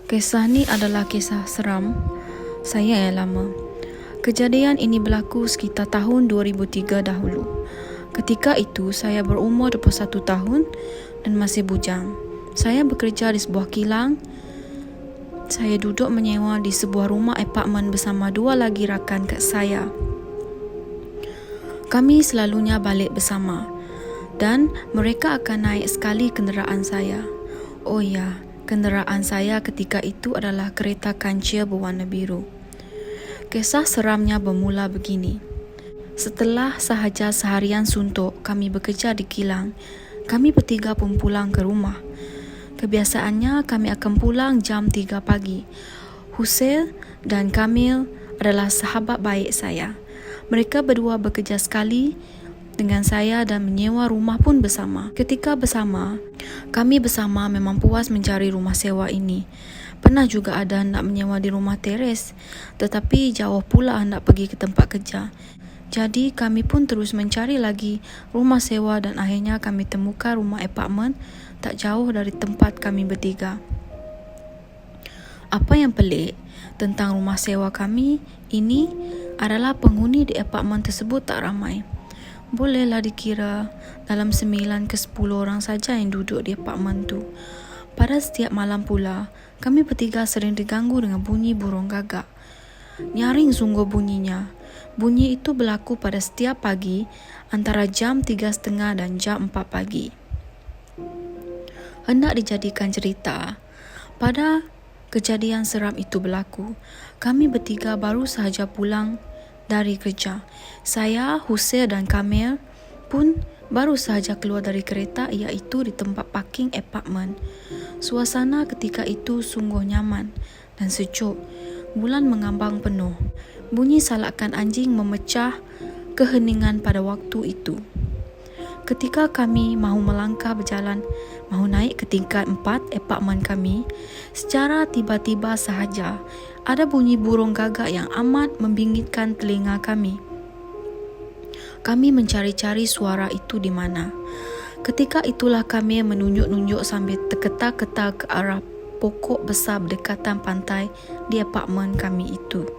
Kisah ni adalah kisah seram saya yang lama. Kejadian ini berlaku sekitar tahun 2003 dahulu. Ketika itu saya berumur 21 tahun dan masih bujang. Saya bekerja di sebuah kilang. Saya duduk menyewa di sebuah rumah apartmen bersama dua lagi rakan kat saya. Kami selalunya balik bersama dan mereka akan naik sekali kenderaan saya. Oh ya, kenderaan saya ketika itu adalah kereta kancil berwarna biru. Kisah seramnya bermula begini. Setelah sahaja seharian suntuk kami bekerja di kilang, kami bertiga pun pulang ke rumah. Kebiasaannya kami akan pulang jam 3 pagi. Husail dan Kamil adalah sahabat baik saya. Mereka berdua bekerja sekali dengan saya dan menyewa rumah pun bersama. Ketika bersama, kami bersama memang puas mencari rumah sewa ini. Pernah juga ada nak menyewa di rumah teres, tetapi jauh pula nak pergi ke tempat kerja. Jadi kami pun terus mencari lagi rumah sewa dan akhirnya kami temukan rumah apartmen tak jauh dari tempat kami bertiga. Apa yang pelik tentang rumah sewa kami ini adalah penghuni di apartmen tersebut tak ramai. Bolehlah dikira dalam 9 ke 10 orang saja yang duduk di apartmen tu. Pada setiap malam pula, kami bertiga sering diganggu dengan bunyi burung gagak. Nyaring sungguh bunyinya. Bunyi itu berlaku pada setiap pagi antara jam 3.30 dan jam 4 pagi. Hendak dijadikan cerita, pada kejadian seram itu berlaku, kami bertiga baru sahaja pulang dari kerja. Saya, Husail dan Kamil pun baru sahaja keluar dari kereta, iaitu di tempat parking apartmen. Suasana ketika itu sungguh nyaman dan sejuk. Bulan mengambang penuh. Bunyi salakan anjing memecah keheningan pada waktu itu. Ketika kami mahu melangkah berjalan, mahu naik ke tingkat 4 apartmen kami, secara tiba-tiba sahaja ada bunyi burung gagak yang amat membingitkan telinga kami. Kami mencari-cari suara itu di mana. Ketika itulah kami menunjuk-nunjuk sambil terketar-ketar ke arah pokok besar berdekatan pantai di apartmen kami itu.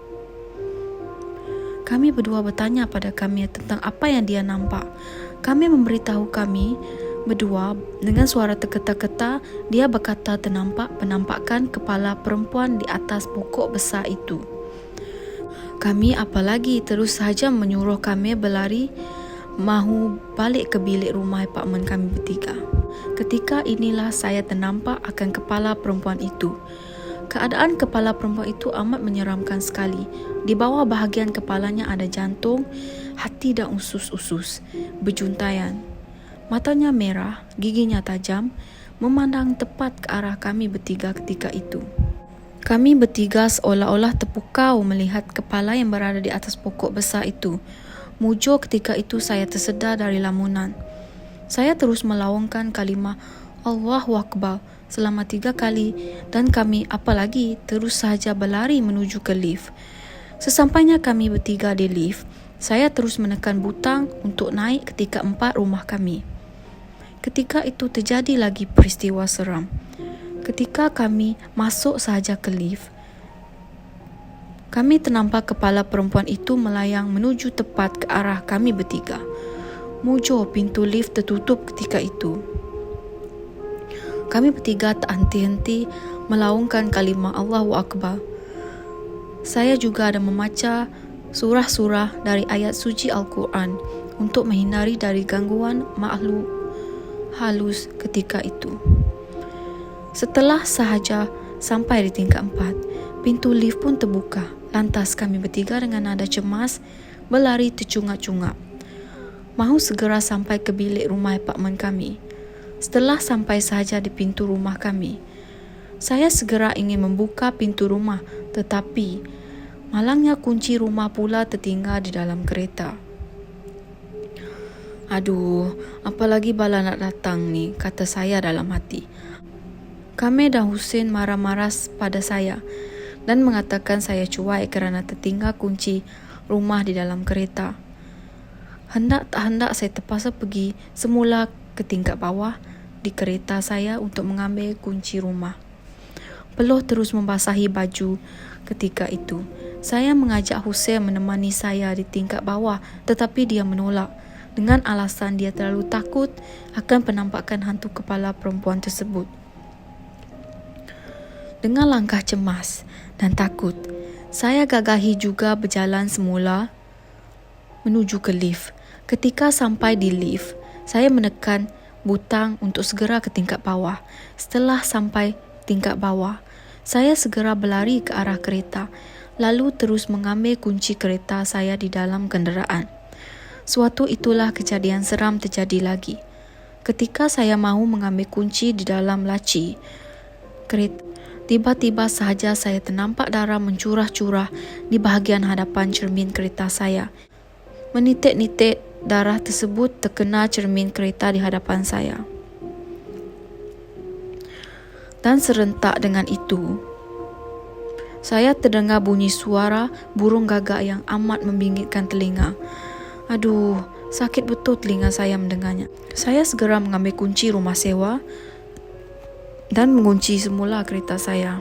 Kami berdua bertanya pada kami tentang apa yang dia nampak. Kami memberitahu kami berdua dengan suara terketar-ketar, dia berkata ternampak penampakan kepala perempuan di atas pokok besar itu. Kami apalagi terus sahaja menyuruh kami berlari mahu balik ke bilik rumah apartmen kami bertiga. Ketika inilah saya ternampak akan kepala perempuan itu. Keadaan kepala perempuan itu amat menyeramkan sekali. Di bawah bahagian kepalanya ada jantung, hati dan usus-usus berjuntaian. Matanya merah, giginya tajam, memandang tepat ke arah kami bertiga ketika itu. Kami bertiga seolah-olah terpukau melihat kepala yang berada di atas pokok besar itu. Mujur ketika itu saya tersedar dari lamunan. Saya terus melawangkan kalimah Allahu Akbar selama 3 kali dan kami apalagi terus sahaja berlari menuju ke lift. Sesampainya kami bertiga di lift, saya terus menekan butang untuk naik ke tingkat 4 rumah kami. Ketika itu terjadi lagi peristiwa seram. Ketika kami masuk sahaja ke lift, kami ternampak kepala perempuan itu melayang menuju tepat ke arah kami bertiga. Mujur pintu lift tertutup ketika itu. Kami bertiga tak henti-henti melaungkan kalimah Allahu Akbar. Saya juga ada membaca surah-surah dari ayat suci Al-Quran untuk menghindari dari gangguan makhluk halus ketika itu. Setelah sahaja sampai di tingkat 4, pintu lift pun terbuka. Lantas kami bertiga dengan nada cemas berlari tercungap-cungap, mahu segera sampai ke bilik rumah apartmen kami. Setelah sampai sahaja di pintu rumah kami, saya segera ingin membuka pintu rumah, tetapi malangnya kunci rumah pula tertinggal di dalam kereta. Aduh, apalagi bala nak datang ni, kata saya dalam hati. Kamil dan Husain marah-marah pada saya dan mengatakan saya cuai kerana tertinggal kunci rumah di dalam kereta. Hendak tak hendak saya terpaksa pergi semula ke tingkat bawah di kereta saya untuk mengambil kunci rumah. Peluh terus membasahi baju ketika itu. Saya mengajak Hussein menemani saya di tingkat bawah, tetapi dia menolak dengan alasan dia terlalu takut akan penampakan hantu kepala perempuan tersebut. Dengan langkah cemas dan takut, saya gagahi juga berjalan semula menuju ke lift. Ketika sampai di lift, saya menekan butang untuk segera ke tingkat bawah. Setelah sampai tingkat bawah, saya segera berlari ke arah kereta, lalu terus mengambil kunci kereta saya di dalam kenderaan. Suatu itulah kejadian seram terjadi lagi. Ketika saya mahu mengambil kunci di dalam laci kereta, tiba-tiba sahaja saya ternampak darah mencurah-curah di bahagian hadapan cermin kereta saya. Menitik-nitik darah tersebut terkena cermin kereta di hadapan saya. Dan serentak dengan itu, saya terdengar bunyi suara burung gagak yang amat membingitkan telinga. Aduh, sakit betul telinga saya mendengarnya. Saya segera mengambil kunci rumah sewa dan mengunci semula kereta saya.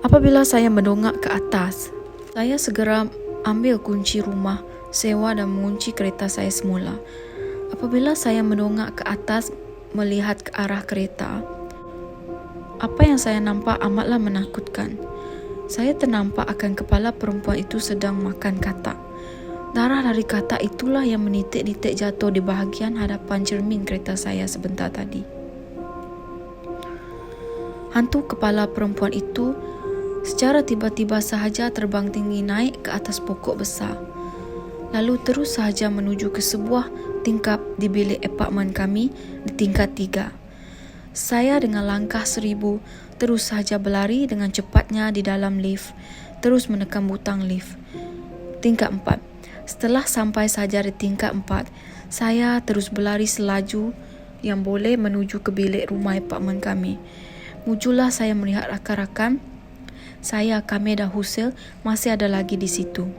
Apabila saya mendongak ke atas, saya segera ambil kunci rumah sewa dan mengunci kereta saya semula. Apabila saya mendongak ke atas melihat ke arah kereta, apa yang saya nampak amatlah menakutkan. Saya ternampak akan kepala perempuan itu sedang makan katak. Darah dari katak itulah yang menitik-nitik jatuh di bahagian hadapan cermin kereta saya sebentar tadi. Hantu kepala perempuan itu secara tiba-tiba sahaja terbang tinggi naik ke atas pokok besar. Lalu terus sahaja menuju ke sebuah tingkap di bilik apartmen kami di tingkat 3. Saya dengan langkah 1000 terus sahaja berlari dengan cepatnya di dalam lift, terus menekan butang lift. Tingkat 4. Setelah sampai sahaja di tingkat 4, saya terus berlari selaju yang boleh menuju ke bilik rumah apartmen kami. Mujurlah saya melihat rakan-rakan saya, Kamil dan Husil masih ada lagi di situ.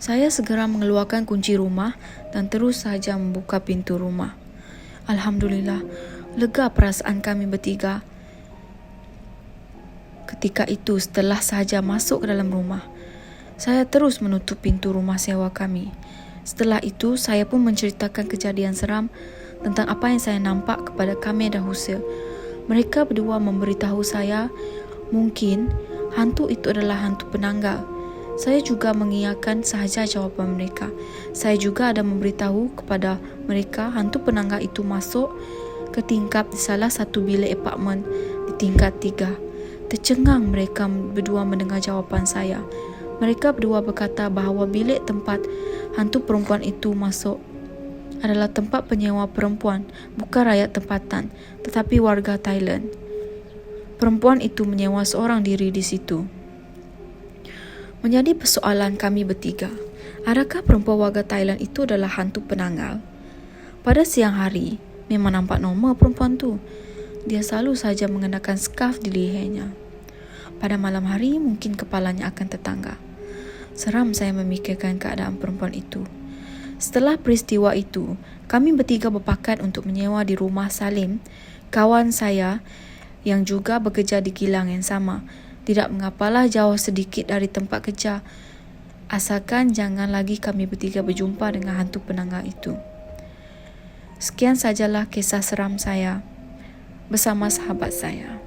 Saya segera mengeluarkan kunci rumah dan terus saja membuka pintu rumah. Alhamdulillah, lega perasaan kami bertiga. Ketika itu, setelah sahaja masuk ke dalam rumah, saya terus menutup pintu rumah sewa kami. Setelah itu, saya pun menceritakan kejadian seram tentang apa yang saya nampak kepada Kamil dan Husil. Mereka berdua memberitahu saya mungkin hantu itu adalah hantu penanggal. Saya juga mengiyakan sahaja jawapan mereka. Saya juga ada memberitahu kepada mereka hantu penanggal itu masuk ke tingkap di salah satu bilik apartmen di tingkat 3. Tercengang mereka berdua mendengar jawapan saya. Mereka berdua berkata bahawa bilik tempat hantu perempuan itu masuk adalah tempat penyewa perempuan, bukan rakyat tempatan, tetapi warga Thailand. Perempuan itu menyewa seorang diri di situ. Menjadi persoalan kami bertiga, adakah perempuan warga Thailand itu adalah hantu penanggal? Pada siang hari, memang nampak normal perempuan tu. Dia selalu saja mengenakan skarf di lehernya. Pada malam hari, mungkin kepalanya akan tertanggal. Seram saya memikirkan keadaan perempuan itu. Setelah peristiwa itu, kami bertiga berpakat untuk menyewa di rumah Salim, kawan saya yang juga bekerja di kilang yang sama. Tidak mengapalah jauh sedikit dari tempat kerja, asalkan jangan lagi kami bertiga berjumpa dengan hantu penanggal itu. Sekian sajalah kisah seram saya bersama sahabat saya.